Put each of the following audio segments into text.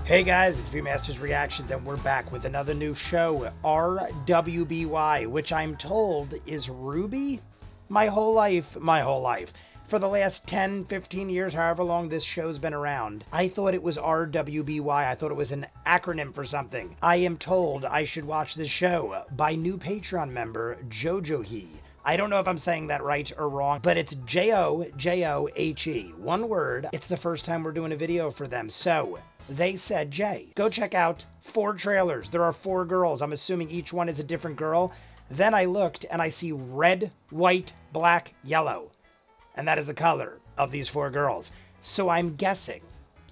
Hey guys, it's ViewMasters Reactions, and we're back with another new show, Rwby, which I'm told is Rooster. My whole life, for the last 10, 15 years, however long this show's been around, I thought it was Rwby. I thought it was an acronym for something. I am told I should watch this show by new Patreon member, Jojohe. I don't know if I'm saying that right or wrong, but it's Jojohe. One word. It's the first time we're doing a video for them. So they said, Jay, go check out 4 trailers. There are 4 girls. I'm assuming each one is a different girl. Then I looked and I see red, white, black, yellow. And that is the color of these 4 girls. So I'm guessing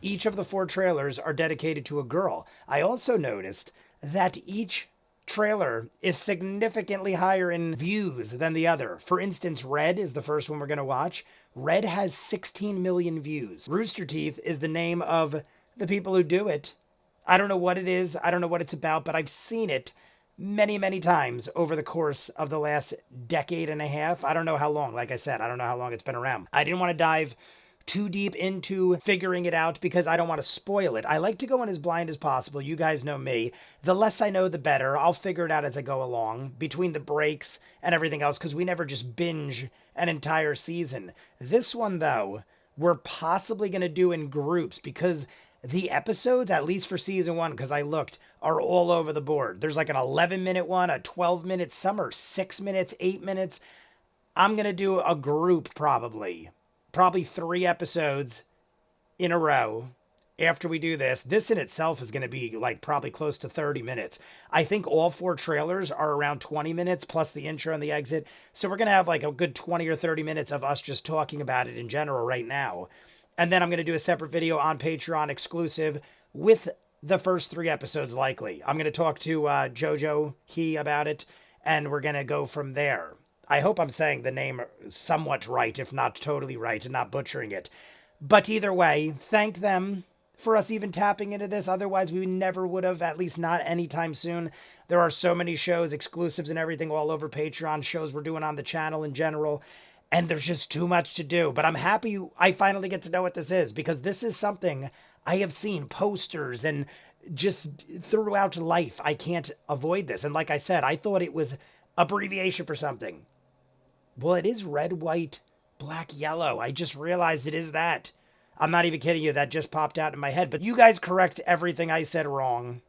each of the 4 trailers are dedicated to a girl. I also noticed that each trailer is significantly higher in views than the other. For instance, Red is the first one we're going to watch. Red has 16 million views. Rooster Teeth is the name of the people who do it. I don't know what it is. I don't know what it's about, but I've seen it many, many times over the course of the last decade and a half. I don't know how long. Like I said, I don't know how long it's been around. I didn't want to dive too deep into figuring it out because I don't want to spoil it. I like to go in as blind as possible. You guys know me. The less I know, the better. I'll figure it out as I go along between the breaks and everything else, because we never just binge an entire season. This one, though, we're possibly going to do in groups because the episodes, at least for season 1, because I looked, are all over the board. There's like an 11-minute one, a 12-minute, some are 6 minutes, 8 minutes. I'm going to do a group probably 3 episodes in a row after we do this. This in itself is going to be like probably close to 30 minutes. I think all 4 trailers are around 20 minutes plus the intro and the exit. So we're going to have like a good 20 or 30 minutes of us just talking about it in general right now. And then I'm going to do a separate video on Patreon exclusive with the first 3 episodes likely. I'm going to talk to Jojohe about it, and we're going to go from there. I hope I'm saying the name somewhat right, if not totally right, and not butchering it. But either way, thank them for us even tapping into this. Otherwise, we never would have, at least not anytime soon. There are so many shows, exclusives and everything all over Patreon, shows we're doing on the channel in general, and there's just too much to do. But I'm happy I finally get to know what this is, because this is something I have seen posters and just throughout life. I can't avoid this. And like I said, I thought it was abbreviation for something. Well, it is red, white, black, yellow. I just realized it is that. I'm not even kidding you. That just popped out in my head. But you guys correct everything I said wrong.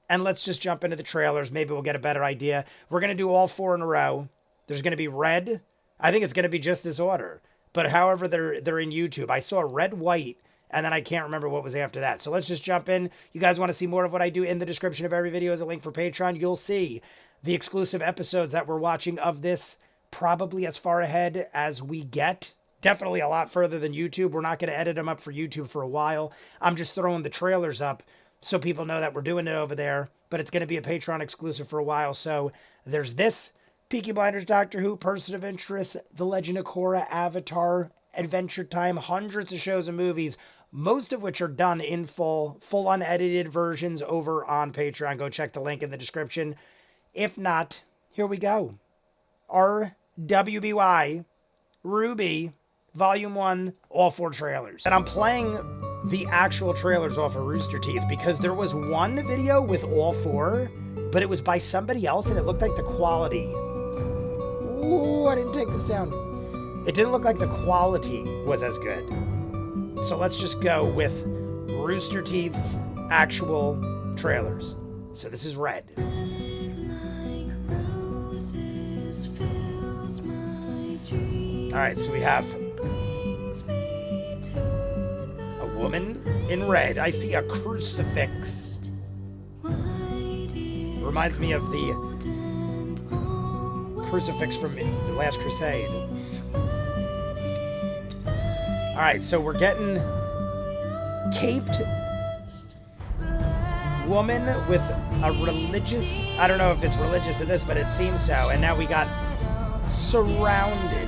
And let's just jump into the trailers. Maybe we'll get a better idea. We're going to do all 4 in a row. There's going to be red. I think it's going to be just this order. But however they're in YouTube. I saw red, white, and then I can't remember what was after that. So let's just jump in. You guys want to see more of what I do? In the description of every video is a link for Patreon. You'll see the exclusive episodes that we're watching of this, probably as far ahead as we get. Definitely a lot further than YouTube. We're not going to edit them up for YouTube for a while. I'm just throwing the trailers up so people know that we're doing it over there. But it's going to be a Patreon exclusive for a while. So there's this, Peaky Blinders, Doctor Who, Person of Interest, The Legend of Korra, Avatar, Adventure Time, hundreds of shows and movies, most of which are done in full unedited versions over on Patreon. Go check the link in the description. If not, here we go. Rwby, Rooster, Volume 1, all 4 trailers. And I'm playing the actual trailers off of Rooster Teeth because there was one video with all 4, but it was by somebody else and it looked like the quality. Ooh, I didn't take this down. It didn't look like the quality was as good. So let's just go with Rooster Teeth's actual trailers. So this is Red. Alright, so we have a woman in red. I see a crucifix. Reminds me of the crucifix from The Last Crusade. Alright, so we're getting caped woman with a religious, I don't know if it's religious in this, but it seems so. And now we got surrounded.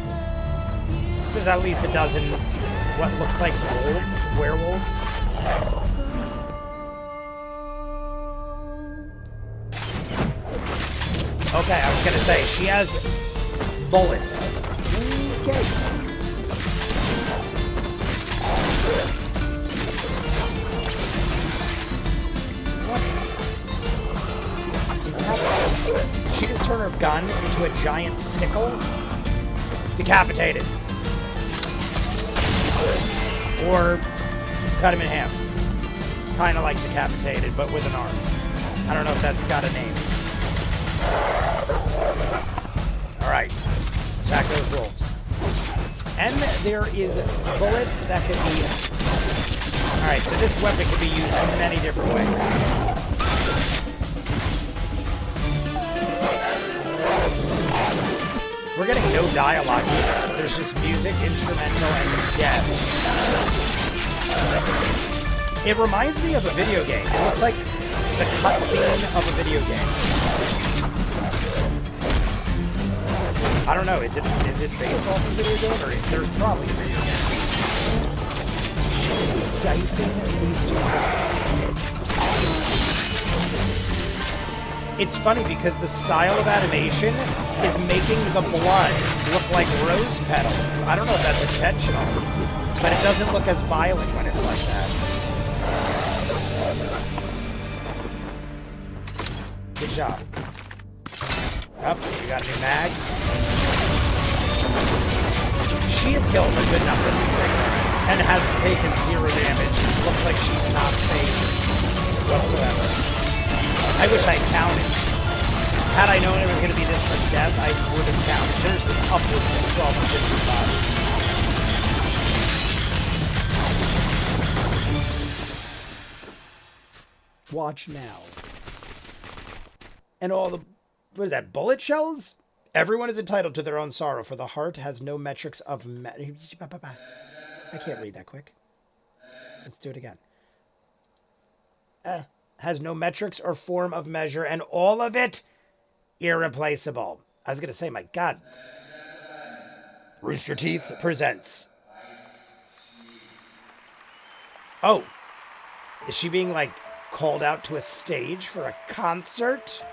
There's at least a dozen what looks like werewolves. Okay, I was gonna say, she has bullets. Okay. happened? She just turned her gun into a giant sickle? Decapitated. Or cut him in half. Kind of like decapitated, but with an arm. I don't know if that's got a name. Alright. Attack those wolves. And there is bullets that can be... Alright, so this weapon can be used in many different ways. We're getting no dialogue either. There's just music, instrumental, and death. It reminds me of a video game. It looks like the cutscene of a video game. I don't know, is it based off a video game, or is there's probably a video game? Dicing these two guys. It's funny because the style of animation is making the blood look like rose petals. I don't know if that's intentional, but it doesn't look as violent when it's like that. Good job. Up, we got a new mag. She has killed a good number of things and has taken 0 damage. Looks like she's not safe whatsoever. I wish I counted. Had I known it was going to be this much death, I would have counted. There's upwards of 1255. Watch now. And all the... What is that? Bullet shells? Everyone is entitled to their own sorrow, for the heart has no metrics of... I can't read that quick. Let's do it again. Has no metrics or form of measure, and all of it irreplaceable. I was going to say, my God. Rooster Teeth presents. Oh. Is she being, like, called out to a stage for a concert?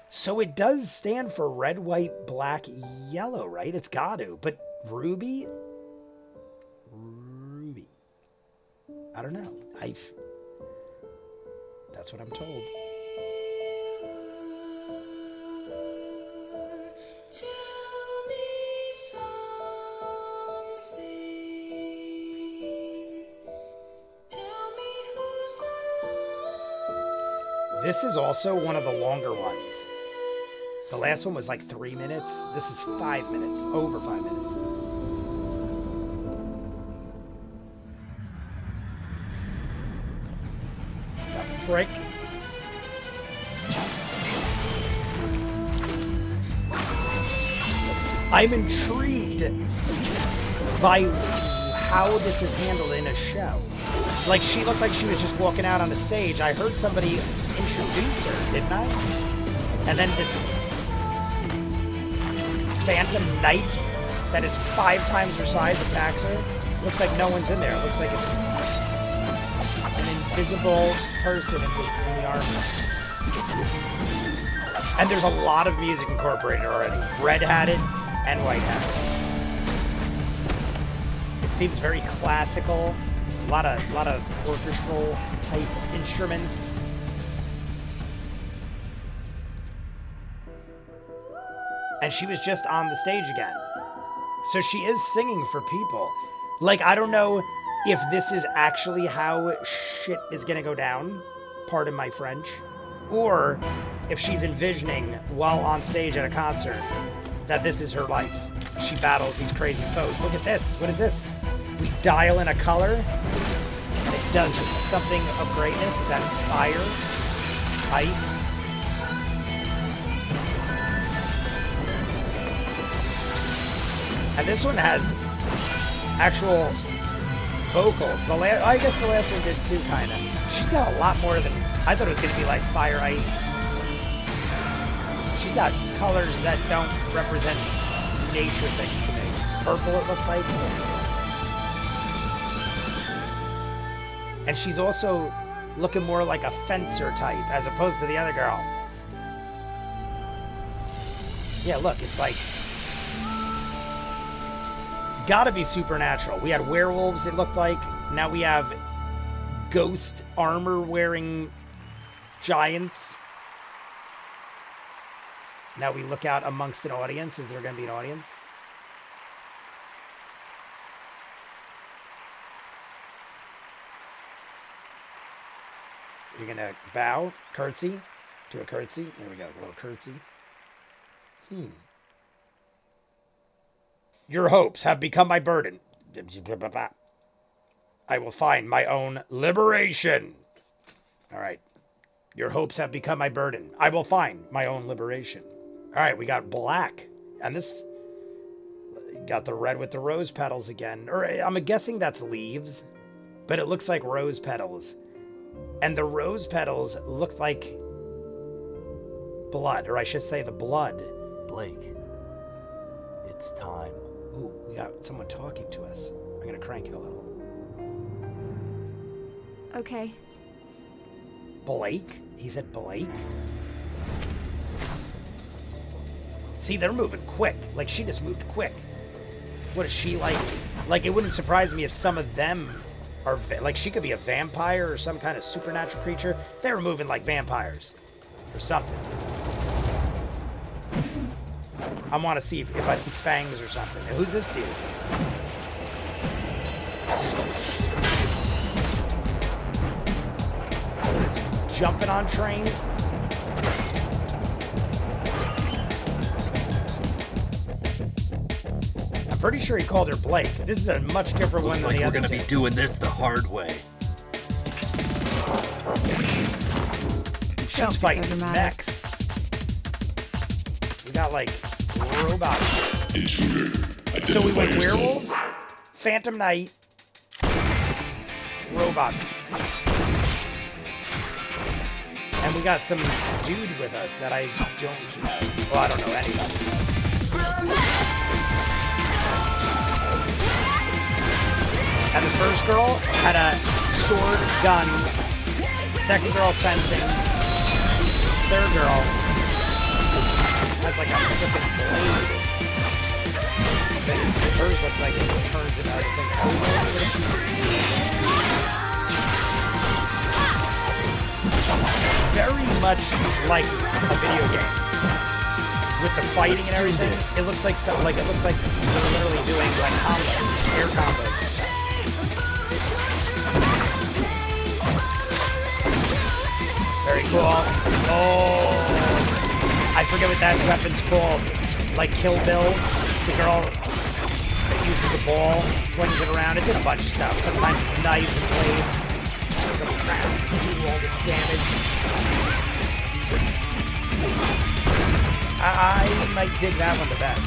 So it does stand for red, white, black, yellow, right? It's got to. But Rwby? Rwby. I don't know. That's what I'm told. This is also one of the longer ones. The last one was like 3 minutes. This is 5 minutes. Over 5 minutes. The frick? I'm intrigued by how this is handled in a show. Like, she looked like she was just walking out on the stage. I heard somebody introduce her, didn't I? And then this phantom knight that is 5 times her size attacks her. Looks like no one's in there. It looks like it's an invisible person in the army. And there's a lot of music incorporated already. Red-hatted and white-hatted. It seems very classical. A lot of orchestral type instruments. And she was just on the stage again. So she is singing for people. Like, I don't know if this is actually how shit is gonna go down, pardon my French, or if she's envisioning while on stage at a concert that this is her life. She battles these crazy foes. Look at this. What is this? We dial in a color, and it does something of greatness. Is that fire? Ice? And this one has actual vocals. I guess the last one did too, kind of. She's got a lot more than... I thought it was going to be like fire, ice. She's got colors that don't represent nature things to me. Purple, it looks like. And she's also looking more like a fencer type, as opposed to the other girl. Yeah, look, it's like... Gotta be supernatural. We had werewolves, it looked like. Now we have ghost armor wearing giants. Now we look out amongst an audience. Is there going to be an audience? You're going to bow, curtsy, do a curtsy. There we go, a little curtsy. Your hopes have become my burden. I will find my own liberation. All right. Your hopes have become my burden. I will find my own liberation. All right, we got black. And this got the red with the rose petals again. Or I'm guessing that's leaves, but it looks like rose petals. And the rose petals look like blood, or I should say the blood. Blake, it's time. Ooh, we got someone talking to us. I'm gonna crank it a little. Okay. Blake? He said Blake? See, they're moving quick. Like, she just moved quick. What is she like? Like, it wouldn't surprise me if some of them are... Like, she could be a vampire or some kind of supernatural creature. They were moving like vampires. Or something. I want to see if I see fangs or something. Who's this dude? Jumping on trains. I'm pretty sure he called her Blake. This is a much different one than the other. Looks like we're gonna be doing this the hard way. She's fighting mechs. We got like robots. So we went werewolves, Phantom Knight, robots. And we got some dude with us that I don't know. Well, I don't know anybody. And the first girl had a sword gun. Second girl fencing. Third girl has like a flippin' blade. Hers looks like it turns into other things. Very much like a video game with the fighting and everything. It looks like something like we're literally doing like combos, air combos. Very cool. Oh, I forget what that weapon's called. Like Kill Bill, the girl that uses the ball, swings it around. It did a bunch of stuff. Sometimes it's knives and blades. Do all this damage. I might dig that one the best.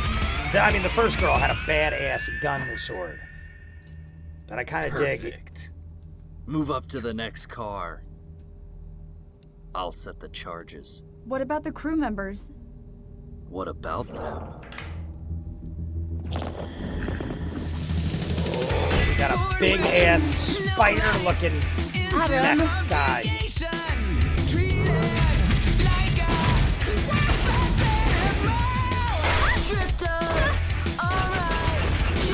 I mean, the first girl had a badass gun and sword. But I kind of dig. Perfect. Move up to the next car. I'll set the charges. What about the crew members? What about them? We got a big ass spider looking mech guy. He's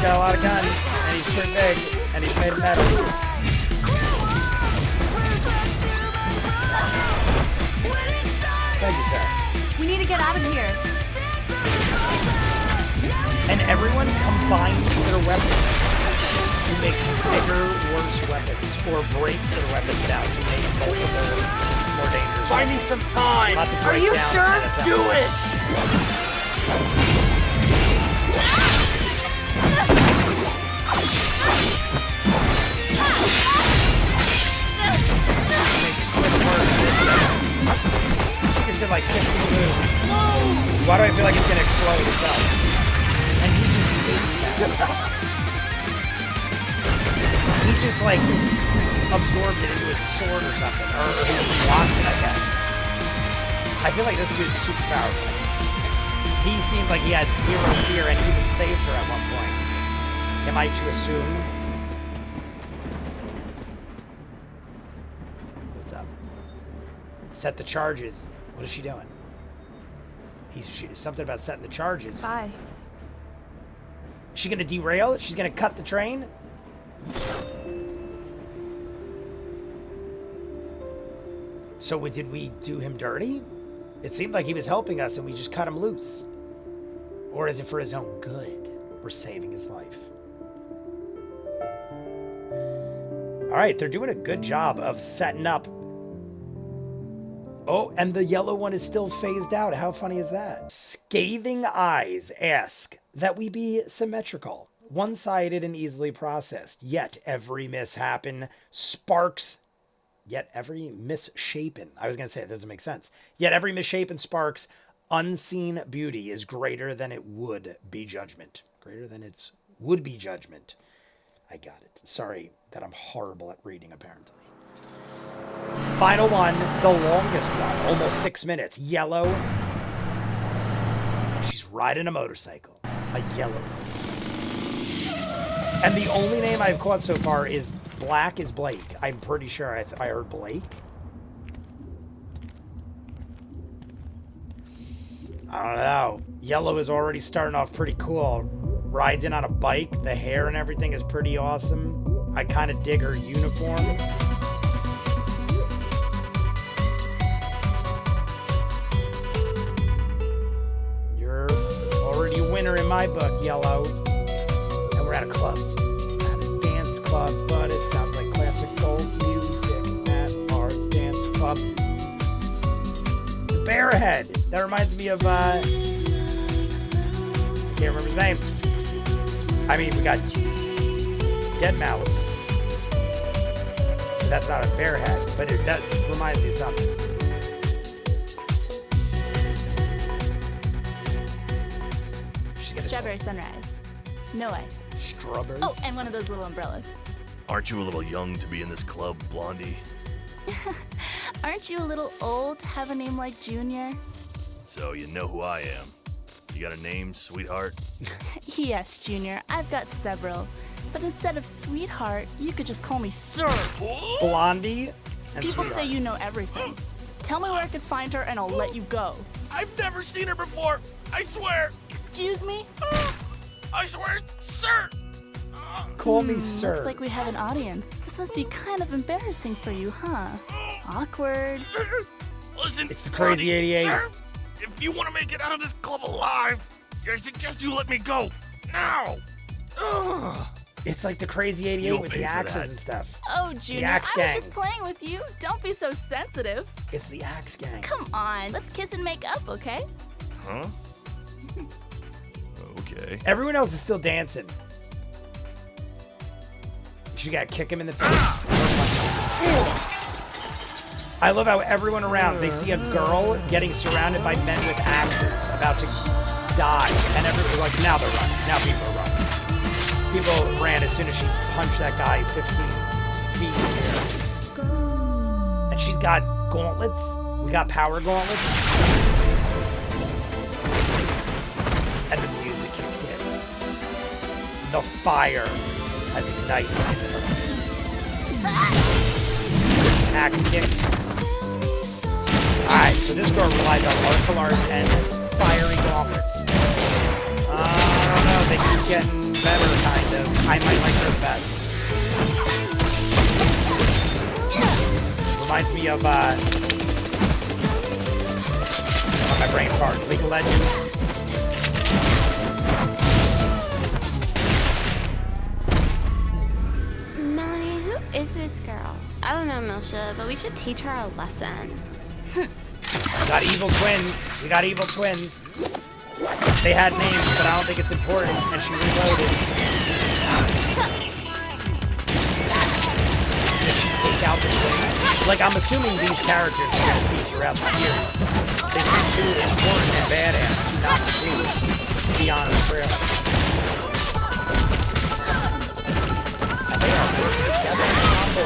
got a lot of guns, and he's pretty big, and he's made of metal. Thank you, sir. We need to get out of here. And everyone combines their weapons to make bigger, worse weapons, or breaks their weapons down to make multiple, more dangerous Find me some time! Are you sure? Do it! She just did like 50 moves. Why do I feel like it's gonna explode itself? And he just did that. He just like absorbed it into his sword or something, or he just blocked it, I guess. I feel like this dude's super powerful. He seemed like he had zero fear and even saved her at one point. Am I to assume? What's up? Set the charges. What is she doing? Something about setting the charges. Bye. Is she gonna derail it? She's gonna cut the train? So did we do him dirty? It seemed like he was helping us and we just cut him loose. Or is it for his own good? We're saving his life. All right, they're doing a good job of setting up. Oh, and the yellow one is still phased out. How funny is that? Scathing Eyes ask that we be symmetrical, one-sided and easily processed. Yet every misshapen sparks. Yet every misshapen. I was going to say it doesn't make sense. Yet every misshapen sparks unseen beauty is greater than it would be judgment. Greater than its would be judgment. I got it. Sorry that I'm horrible at reading, apparently. Final one, the longest one, almost 6 minutes. Yellow. She's riding a motorcycle. A yellow motorcycle. And the only name I've caught so far is Black is Blake. I'm pretty sure I heard Blake. I don't know. Yellow is already starting off pretty cool. Rides in on a bike. The hair and everything is pretty awesome. I kind of dig her uniform. You're already a winner in my book, Yellow. And we're at a club. At a dance club, but it sounds like classical music at our dance club. Bearhead. That reminds me of, can't remember his name. I mean, we got Dead Mouse. That's not a Bearhead, but it does remind me of something. Strawberry sunrise. No ice. Strawberries? Oh, and one of those little umbrellas. Aren't you a little young to be in this club, Blondie? Aren't you a little old to have a name like Junior? So you know who I am. You got a name, sweetheart? Yes, Junior, I've got several. But instead of sweetheart, you could just call me Sir. Blondie and People Sweetheart. say you know everything. Tell me where I could find her and I'll let you go. I've never seen her before. I swear. Excuse me? I swear, sir. Call me Sir. Looks like we have an audience. This must be kind of embarrassing for you, huh? Awkward. Listen, It's the Crazy Blondie, 88. Sir, if you want to make it out of this club alive, I suggest you let me go now. Ugh. It's like the Crazy 88 You'll with pay the for axes that. and stuff. Oh, Junior, Axe I was Gang. just playing with you. Don't be so sensitive. It's the Axe Gang. Come on, let's kiss and make up, okay? Huh? Okay. Everyone else is still dancing. You gotta kick him in the face. I love how everyone around, they see a girl getting surrounded by men with axes, about to die. And everyone's like, now they're running. Now people are running. People ran as soon as she punched that guy 15 feet in the air. And she's got gauntlets. We got power gauntlets. And the music kicked in. The fire has ignited in her. Axe kick. Alright, so this girl relies on martial arts and fiery gauntlets. I don't know, they keep getting better, kind of. I might like her the best. Reminds me of, my brain fart, League of Legends. Melanie, who is this girl? I don't know, Milsha, but we should teach her a lesson. We got evil twins. We got evil twins. They had names, but I don't think it's important. And she reloaded. Did she take out the twins? Like, I'm assuming these characters are going to see throughout the series. They seem too important and badass not to see beyond the trailer. And they are working together in combo.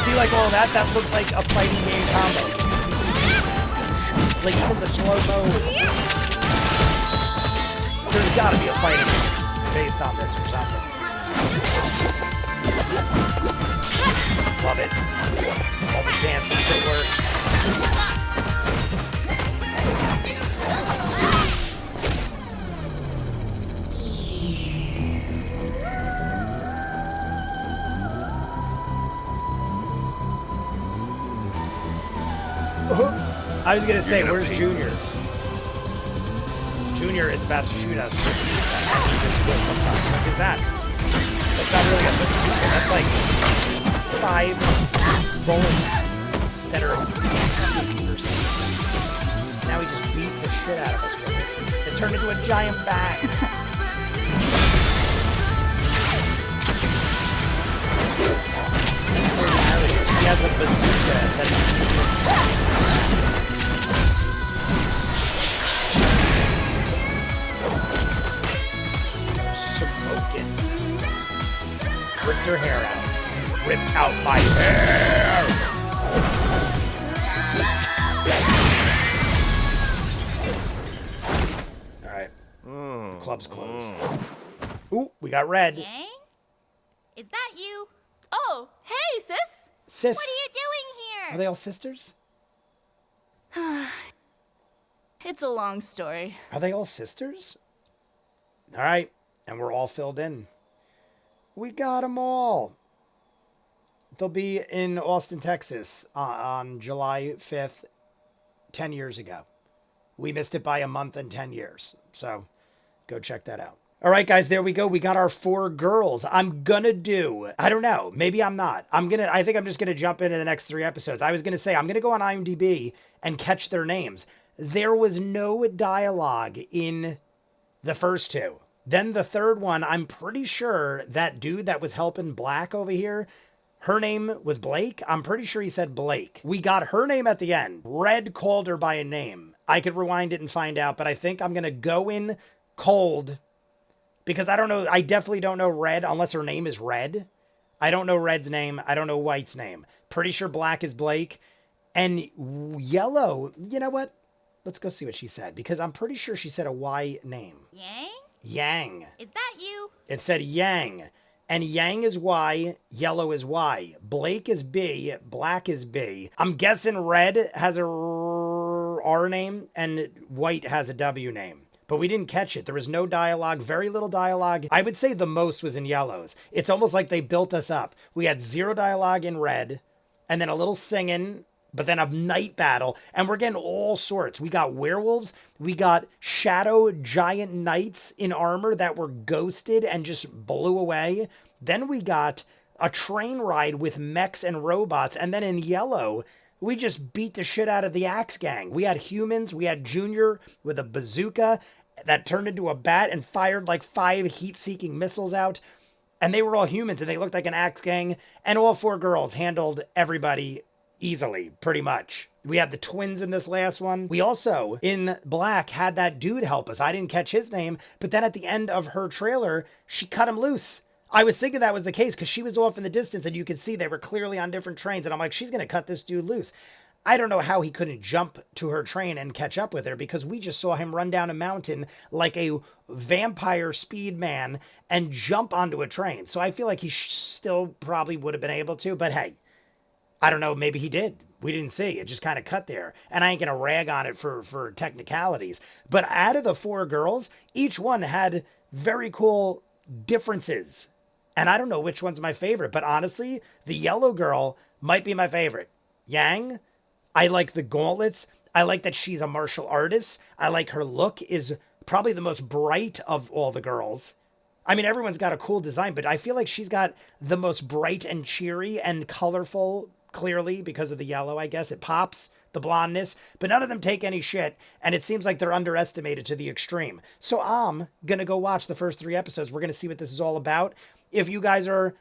See, like all that looks like a fighting game combo. Like even the slow-mo. There's gotta be a fighting game based on this or something. Love it. All the dancing footwork. I was gonna say, where's Junior? Junior is about to shoot us. Look at that. That's not really a bazooka. That's like 5 bullets that are or something. Now he just beat the shit out of us with it. It turned into a giant bag. He has a bazooka that's smoking. Ripped her hair out. Ripped out my hair! Alright. The club's closed. Ooh, we got red. Yang? Is that you? Oh, hey, sis. Sis. What are you doing here? Are they all sisters? It's a long story. Are they all sisters? Alright. And we're all filled in. We got them all. They'll be in Austin, Texas on July 5th, 10 years ago. We missed it by a month and 10 years. So go check that out. All right, guys, there we go. We got our 4 girls. I'm gonna do, I don't know, maybe I'm not. I think I'm just gonna jump into the next 3 episodes. I was gonna say, I'm gonna go on IMDb and catch their names. There was no dialogue in the first 2. Then the third one, I'm pretty sure that dude that was helping Black over here, her name was Blake. I'm pretty sure he said Blake. We got her name at the end. Red called her by a name. I could rewind it and find out, but I think I'm gonna go in cold. Because I don't know, I definitely don't know Red unless her name is Red. I don't know Red's name. I don't know White's name. Pretty sure Black is Blake. And Yellow, you know what? Let's go see what she said. Because I'm pretty sure she said a Y name. Yang? Yang. Is that you? It said Yang. And Yang is Y, Yellow is Y. Blake is B, Black is B. I'm guessing Red has a R name and White has a W name. But we didn't catch it. There was no dialogue, very little dialogue. I would say the most was in Yellow's. It's almost like they built us up. We had 0 dialogue in Red, and then a little singing, but then a night battle, and we're getting all sorts. We got werewolves. We got shadow giant knights in armor that were ghosted and just blew away. Then we got a train ride with mechs and robots. And then in Yellow, we just beat the shit out of the Axe Gang. We had humans. We had Junior with a bazooka that turned into a bat and fired like 5 heat-seeking missiles out. And they were all humans, and they looked like an Axe Gang. And all 4 girls handled everybody easily, pretty much. We had the twins in this last one. We also, in Black, had that dude help us. I didn't catch his name, but then at the end of her trailer, she cut him loose. I was thinking that was the case because she was off in the distance and you could see they were clearly on different trains. And I'm like, she's going to cut this dude loose. I don't know how he couldn't jump to her train and catch up with her because we just saw him run down a mountain like a vampire speed man and jump onto a train. So I feel like he still probably would have been able to, but hey, I don't know. Maybe he did. We didn't see. It just kind of cut there. And I ain't going to rag on it for technicalities. But out of the 4 girls, each one had very cool differences. And I don't know which one's my favorite. But honestly, the yellow girl might be my favorite. Yang, I like the gauntlets. I like that she's a martial artist. I like her look is probably the most bright of all the girls. I mean, everyone's got a cool design, but I feel like she's got the most bright and cheery and colorful, clearly, because of the yellow, I guess. It pops, the blondness, but none of them take any shit, and it seems like they're underestimated to the extreme. So I'm going to go watch the first 3 episodes. We're going to see what this is all about. If you guys are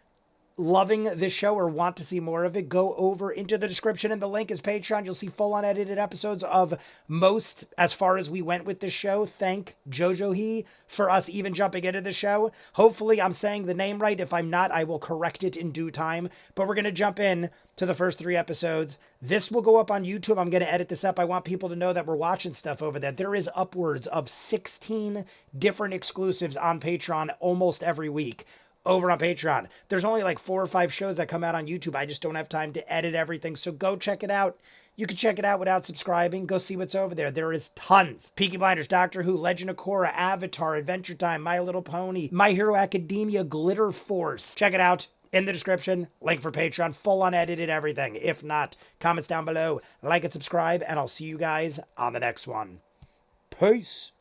loving this show or want to see more of it, go over into the description and the link is Patreon. You'll see full unedited episodes of most as far as we went with this show. Thank Jojo He for us even jumping into the show. Hopefully I'm saying the name right. If I'm not, I will correct it in due time. But we're going to jump in to the first 3 episodes. This will go up on YouTube. I'm going to edit this up. I want people to know that we're watching stuff over there. There is upwards of 16 different exclusives on Patreon almost every week. Over on Patreon. There's only like 4 or 5 shows that come out on YouTube. I just don't have time to edit everything. So go check it out. You can check it out without subscribing. Go see what's over there. There is tons. Peaky Blinders, Doctor Who, Legend of Korra, Avatar, Adventure Time, My Little Pony, My Hero Academia, Glitter Force. Check it out. in the description. Link for Patreon, full unedited everything. If not, comments down below. Like and subscribe, and I'll see you guys on the next one. Peace.